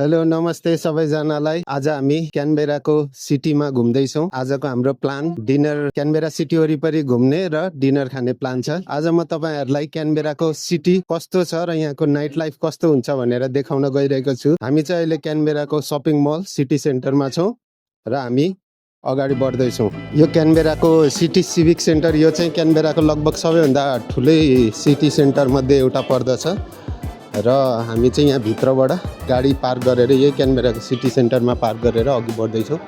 Hello नमस्ते सबैजनालाई। आज हामी क्यानबेराको सिटीमा घुम्दैछौँ। आजको हाम्रो प्लान डिनर क्यानबेरा सिटी वरिपरि घुम्ने र डिनर खाने प्लान छ। आज म तपाईहरुलाई क्यानबेराको सिटी कस्तो छ र यहाँको नाइट लाइफ कस्तो हुन्छ भनेर देखाउन गइरहेको छु। हामी चाहिँ अहिले क्यानबेराको शपिङ मल सिटी सेन्टरमा छौँ र हामी अगाडि बढ्दैछौँ। यो क्यानबेराको सिटी सिभिक सेन्टर, यो चाहिँ क्यानबेराको लगभग सबैभन्दा ठुलै सिटी सेन्टर मध्ये एउटा पर्दछ र हामी चाहिँ यहाँ भित्रबाट गाडी पार्क गरेर यही क्यानबेराको सिटी सेन्टरमा पार्क गरेर अघि बढ्दैछौँ।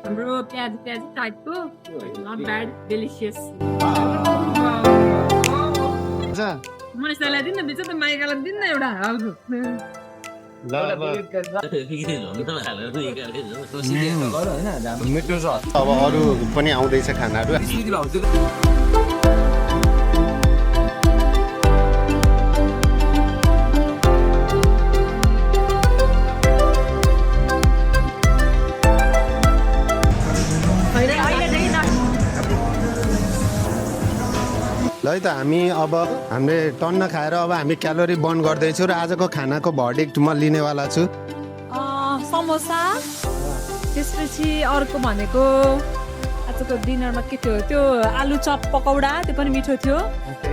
हाम्रो प्याज टाइपको नट ब्याड डेलिसियस। मनिषालाई दिन न, बिच त माइकालाई दिन न एउटा हाल्नु। मिठो छ। अब अरू पनि आउँदैछ खानाहरू। ल है त हामी अब हामीले टन्न खाएर अब हामी क्यालोरी बर्न गर्दैछौँ र आजको खानाको भर्डिक्ट म लिनेवाला छु। समोसा, त्यसपछि अर्को भनेको आजको डिनरमा के थियो, त्यो आलु चप पकौडा, त्यो पनि मिठो थियो।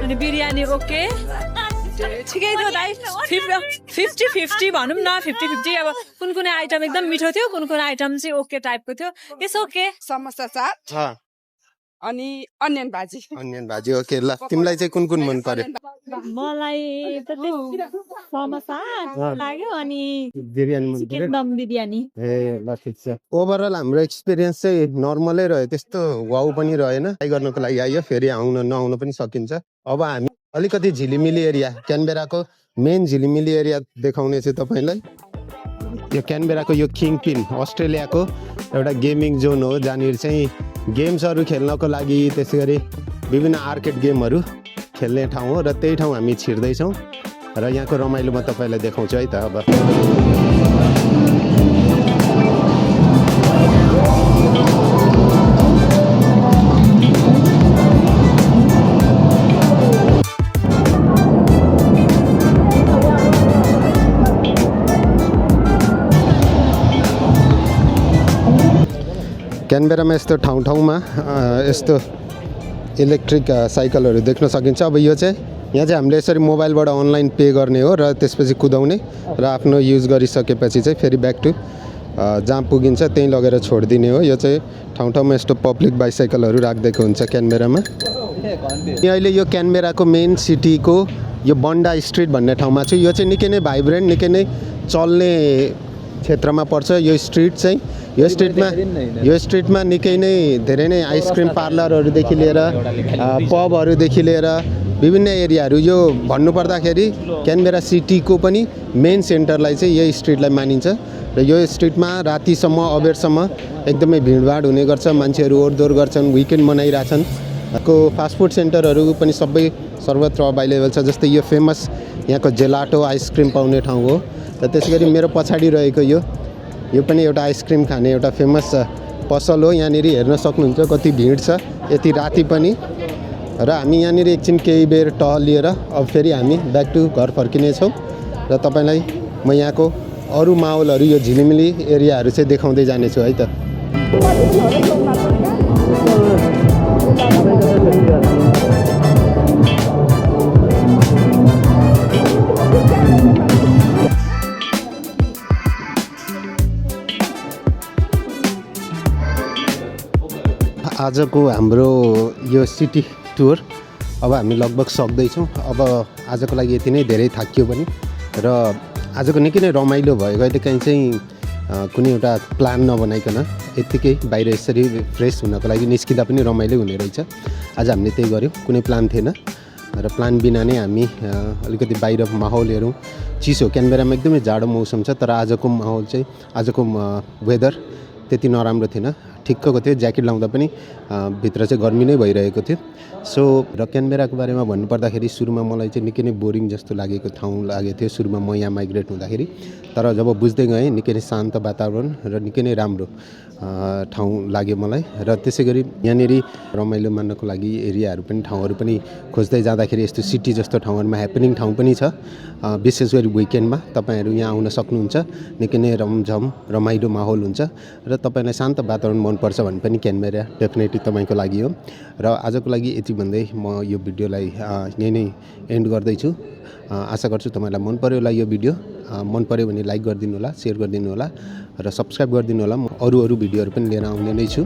अनि बिरयानी ओके ठिकै थियो दाइ। 50-50 भनौँ न, 50-50। अब कुन कुनै आइटम एकदम मिठो थियो, कुन कुन आइटम चाहिँ ओके टाइपको थियो। It's okay. समोसा चाट अनि अनियन भाजी ओके। ल तिमीलाई चाहिँ कुन कुन मन पर्यो? मलाई त समोसा लाग्यो अनि बिरयानी मन पर्यो। दम बिरयानी। ए ल ठिक छ। ओभरअल हाम्रो एक्सपिरियन्स चाहिँ नर्मलै रह्यो, त्यस्तो वाउ पनि रहेन। ट्राई गर्नको लागि आयो, फेरि नआउन पनि सकिन्छ। अब हामी अलिकति झिलिमिली एरिया, क्यानबेराको मेन झिलिमिली एरिया देखाउने चाहिँ तपाईलाई। यो क्यानबेराको यो किङ पिन अस्ट्रेलियाको एउटा गेमिङ जोन हो, जहाँनिर चाहिँ गेम्सहरू खेल्नको लागि, त्यसै गरी विभिन्न आर्केड गेमहरू खेल्ने ठाउँ हो र त्यही ठाउँ हामी छिर्दैछौँ र यहाँको रमाइलो म तपाईँलाई देखाउँछु है त। अब क्यानबेरामा यस्तो ठाउँ-ठाउँमा यस्तो इलेक्ट्रिक साइकलहरू देख्न सकिन्छ। अब यो चाहिँ यहाँ चाहिँ हामीले यसरी मोबाइलबाट अनलाइन पे गर्ने हो र त्यसपछि कुदाउने र आफ्नो युज गरिसकेपछि चाहिँ फेरि ब्याक टु जहाँ पुगिन्छ त्यहीँ लगेर छोडिदिने हो। यो चाहिँ ठाउँ-ठाउँमा यस्तो पब्लिक बाइसाइकलहरू राखिदिएको हुन्छ क्यानबेरामा। अहिले यो क्यानबेराको मेन सिटीको यो बन्डा स्ट्रिट भन्ने ठाउँमा छु। यो चाहिँ निकै नै भाइब्रेन्ट, निकै नै चल्ने क्षेत्रमा पर्छ यो स्ट्रिट चाहिँ। यो स्ट्रिटमा निकै नै धेरै नै आइसक्रिम पार्लरहरूदेखि लिएर पबहरूदेखि लिएर विभिन्न एरियाहरू, यो भन्नुपर्दाखेरि क्यानबेरा सिटीको पनि मेन सेन्टरलाई चाहिँ यही स्ट्रिटलाई मानिन्छ र यो स्ट्रिटमा रातिसम्म अबेरसम्म एकदमै भिडभाड हुने गर्छ। मान्छेहरू ओहोरदोहोर गर्छन्, विकेन्ड मनाइरहेछन्। को फास्टफुड सेन्टरहरू पनि सबै सर्वत्र अभाइलेबल छ। जस्तै यो फेमस यहाँको जेलाटो आइसक्रिम पाउने ठाउँ हो र त्यसै गरी मेरो पछाडि रहेको यो पनि एउटा आइसक्रिम खाने एउटा फेमस पसल हो। यहाँनिर हेर्न सक्नुहुन्छ कति भिड छ यति राति पनि। र हामी यहाँनिर एकछिन केही बेर टहलिएर अब फेरि हामी ब्याक टु घर फर्किनेछौँ र तपाईँलाई म यहाँको अरू माहौलहरू, यो झिलिमिली एरियाहरू चाहिँ देखाउँदै जानेछु है त। आजको हाम्रो यो सिटी टुर अब हामी लगभग सक्दैछौँ। अब आजको लागि यति नै, धेरै थाकियो पनि र आजको निकै नै रमाइलो भयो। कहिलेकाहीँ चाहिँ कुनै एउटा प्लान नबनाइकन यत्तिकै बाहिर यसरी फ्रेस हुनको लागि निस्किँदा पनि रमाइलो हुने रहेछ। आज हामीले त्यही गऱ्यौँ, कुनै प्लान थिएन र प्लान बिना नै हामी अलिकति बाहिर माहौल हेरौँ। चिसो, क्यानबेरामा एकदमै जाडो मौसम छ, तर आजको माहौल चाहिँ, आजको वेदर त्यति नराम्रो थिएन, ठिक्कको थियो, ज्याकेट लाउँदा पनि भित्र चाहिँ गर्मी नै भइरहेको थियो। सो र क्यानबेराको बारेमा भन्नुपर्दाखेरि सुरुमा मलाई चाहिँ निकै नै बोरिङ जस्तो लागेको ठाउँ लागेको थियो सुरुमा म यहाँ माइग्रेट हुँदाखेरि। तर जब बुझ्दै गएँ निकै नै शान्त वातावरण र निकै नै राम्रो ठाउँ लाग्यो मलाई। र त्यसै गरी यहाँनिर रमाइलो मान्नको लागि एरियाहरू पनि ठाउँहरू पनि खोज्दै जाँदाखेरि यस्तो सिटी जस्तो ठाउँहरूमा ह्यापनिङ ठाउँ पनि छ। विशेष गरी विकेन्डमा तपाईँहरू यहाँ आउन सक्नुहुन्छ। निकै नै रमझम रमाइलो माहौल हुन्छ र तपाईँलाई शान्त वातावरण मनपर्छ भने पनि क्यानबेरा डेफिनेटली तपाईँको लागि हो। र आजको लागि यति भन्दै म यो भिडियोलाई यहीँ नै एन्ड गर्दैछु। आशा गर्छु तपाईँलाई मन पर्यो होला यो भिडियो। मन पर्यो भने लाइक गरिदिनु होला, सेयर गरिदिनु होला र सब्सक्राइब गरिदिनु होला। म अरू भिडियोहरू पनि लिएर आउने नै छु।